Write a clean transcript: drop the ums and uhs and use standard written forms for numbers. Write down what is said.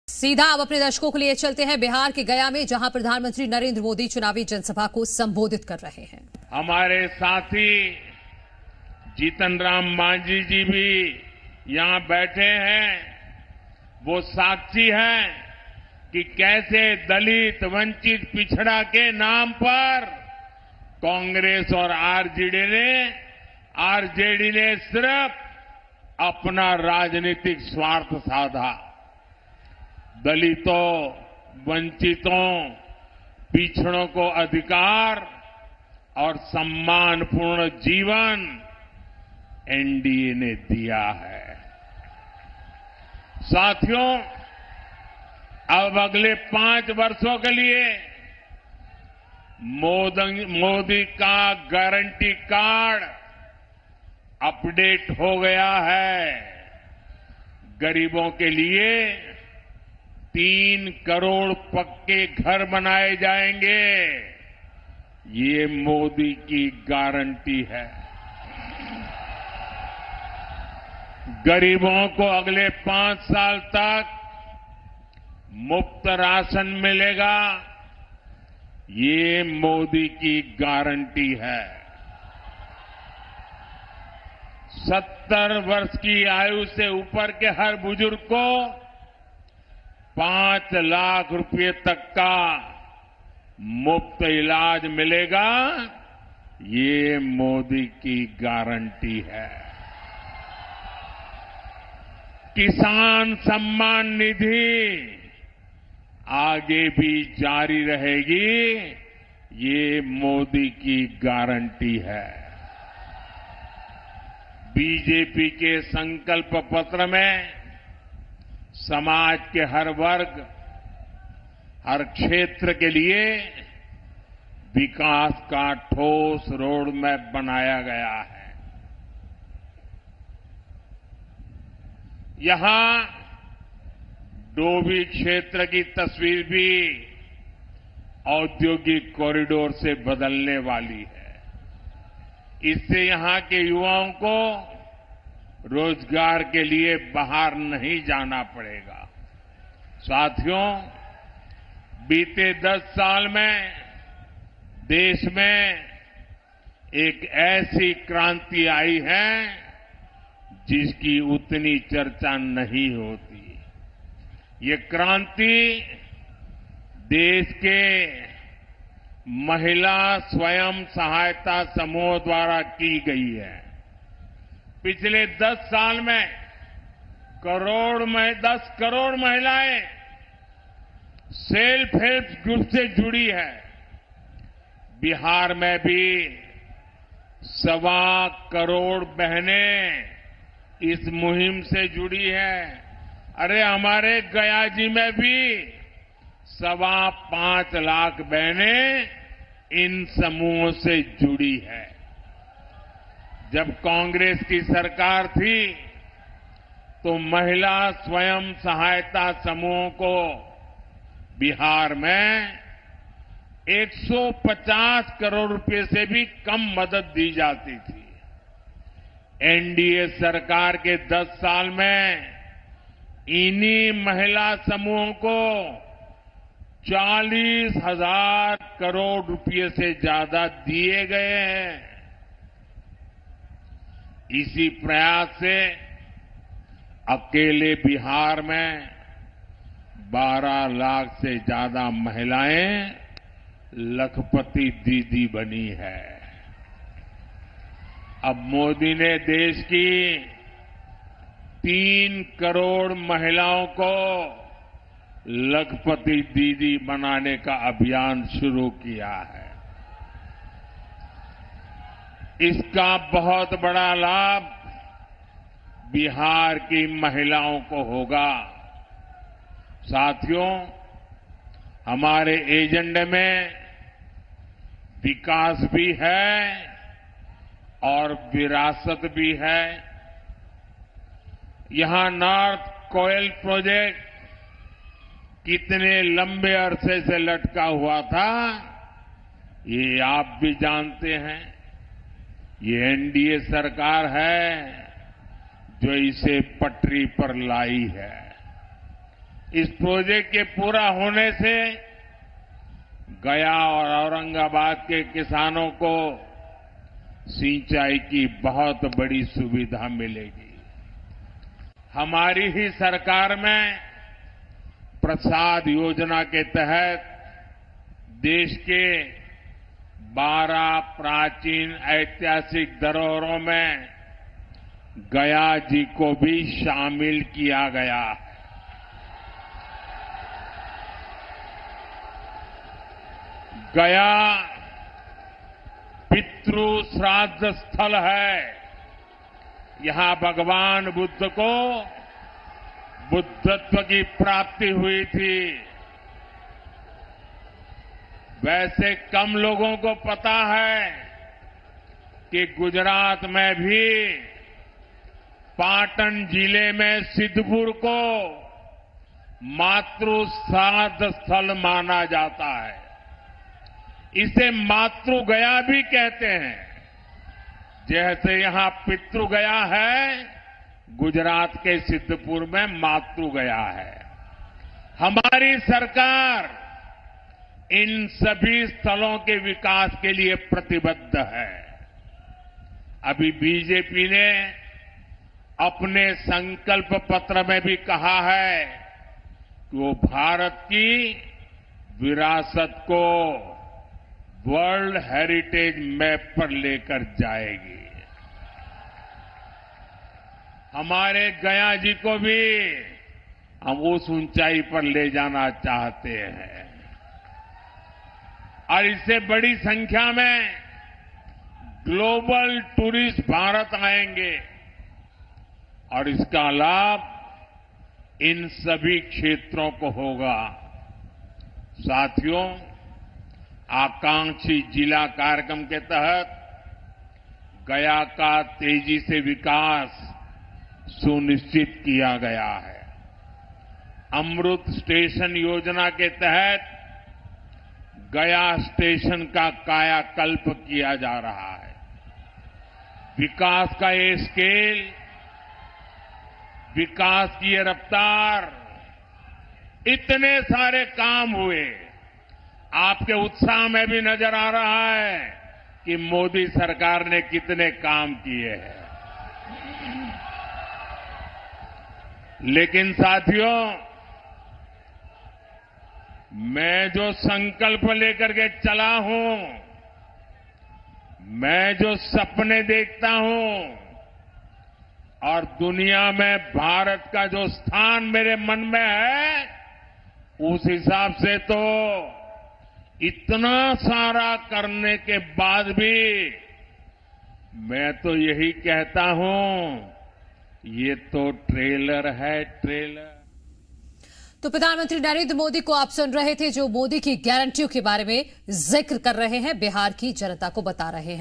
सीधा अब अपने दर्शकों के लिए चलते हैं बिहार के गया में, जहां प्रधानमंत्री नरेंद्र मोदी चुनावी जनसभा को संबोधित कर रहे हैं। हमारे साथी जीतन राम मांझी जी भी यहां बैठे हैं। वो साक्षी हैं कि कैसे दलित, वंचित, पिछड़ा के नाम पर कांग्रेस और आरजेडी ने सिर्फ अपना राजनीतिक स्वार्थ साधा। दलितों, वंचितों, पिछड़ों को अधिकार और सम्मानपूर्ण जीवन एनडीए ने दिया है। साथियों, अब अगले 5 वर्षों के लिए मोदी का गारंटी कार्ड अपडेट हो गया है। गरीबों के लिए 3 करोड़ पक्के घर बनाए जाएंगे। ये मोदी की गारंटी है। गरीबों को अगले 5 साल तक मुफ्त राशन मिलेगा। ये मोदी की गारंटी है। 70 वर्ष की आयु से ऊपर के हर बुजुर्ग को 5 लाख रुपए तक का मुफ्त इलाज मिलेगा। ये मोदी की गारंटी है। किसान सम्मान निधि आगे भी जारी रहेगी। ये मोदी की गारंटी है। बीजेपी के संकल्प पत्र में समाज के हर वर्ग, हर क्षेत्र के लिए विकास का ठोस रोड मैप बनाया गया है। यहां डोभी क्षेत्र की तस्वीर भी औद्योगिक कॉरिडोर से बदलने वाली है। इससे यहां के युवाओं को रोजगार के लिए बाहर नहीं जाना पड़ेगा। साथियों, बीते 10 साल में देश में एक ऐसी क्रांति आई है जिसकी उतनी चर्चा नहीं होती। ये क्रांति देश के महिला स्वयं सहायता समूह द्वारा की गई है। पिछले 10 साल में 10 करोड़ महिलाएं सेल्फ हेल्प ग्रुप से जुड़ी है। बिहार में भी 1.25 करोड़ बहनें इस मुहिम से जुड़ी है। अरे हमारे गया जी में भी 5.25 लाख बहनें इन समूहों से जुड़ी है। जब कांग्रेस की सरकार थी तो महिला स्वयं सहायता समूहों को बिहार में 150 करोड़ रुपए से भी कम मदद दी जाती थी। एनडीए सरकार के 10 साल में इन्हीं महिला समूहों को 40,000 करोड़ रुपए से ज्यादा दिए गए हैं। इसी प्रयास से अकेले बिहार में 12 लाख से ज्यादा महिलाएं लखपति दीदी बनी है। अब मोदी ने देश की 3 करोड़ महिलाओं को लखपति दीदी बनाने का अभियान शुरू किया है। इसका बहुत बड़ा लाभ बिहार की महिलाओं को होगा। साथियों, हमारे एजेंडे में विकास भी है और विरासत भी है। यहां नॉर्थ कोयल प्रोजेक्ट कितने लंबे अरसे से लटका हुआ था, ये आप भी जानते हैं। ये एनडीए सरकार है जो इसे पटरी पर लाई है। इस प्रोजेक्ट के पूरा होने से गया और औरंगाबाद के किसानों को सिंचाई की बहुत बड़ी सुविधा मिलेगी। हमारी ही सरकार में प्रसाद योजना के तहत देश के 12 प्राचीन ऐतिहासिक धरोहरों में गया जी को भी शामिल किया गया है। गया पितृ श्राद्ध स्थल है। यहां भगवान बुद्ध को बुद्धत्व की प्राप्ति हुई थी। वैसे कम लोगों को पता है कि गुजरात में भी पाटन जिले में सिद्धपुर को मातृ श्राद्ध स्थल माना जाता है। इसे मातृ गया भी कहते हैं। जैसे यहां पितृ गया है, गुजरात के सिद्धपुर में मातृ गया है। हमारी सरकार इन सभी स्थलों के विकास के लिए प्रतिबद्ध है। अभी बीजेपी ने अपने संकल्प पत्र में भी कहा है कि वो भारत की विरासत को वर्ल्ड हेरिटेज मैप पर लेकर जाएगी। हमारे गया जी को भी हम उस ऊंचाई पर ले जाना चाहते हैं और इससे बड़ी संख्या में ग्लोबल टूरिस्ट भारत आएंगे और इसका लाभ इन सभी क्षेत्रों को होगा। साथियों, आकांक्षी जिला कार्यक्रम के तहत गया का तेजी से विकास सुनिश्चित किया गया है। अमृत स्टेशन योजना के तहत गया स्टेशन का कायाकल्प किया जा रहा है। विकास का ये स्केल, विकास की ये रफ्तार, इतने सारे काम हुए, आपके उत्साह में भी नजर आ रहा है कि मोदी सरकार ने कितने काम किए हैं। लेकिन साथियों, मैं जो संकल्प लेकर के चला हूं, मैं जो सपने देखता हूं और दुनिया में भारत का जो स्थान मेरे मन में है, उस हिसाब से तो इतना सारा करने के बाद भी मैं तो यही कहता हूं, ये तो ट्रेलर है, ट्रेलर। तो प्रधानमंत्री नरेंद्र मोदी को आप सुन रहे थे, जो मोदी की गारंटियों के बारे में जिक्र कर रहे हैं, बिहार की जनता को बता रहे हैं।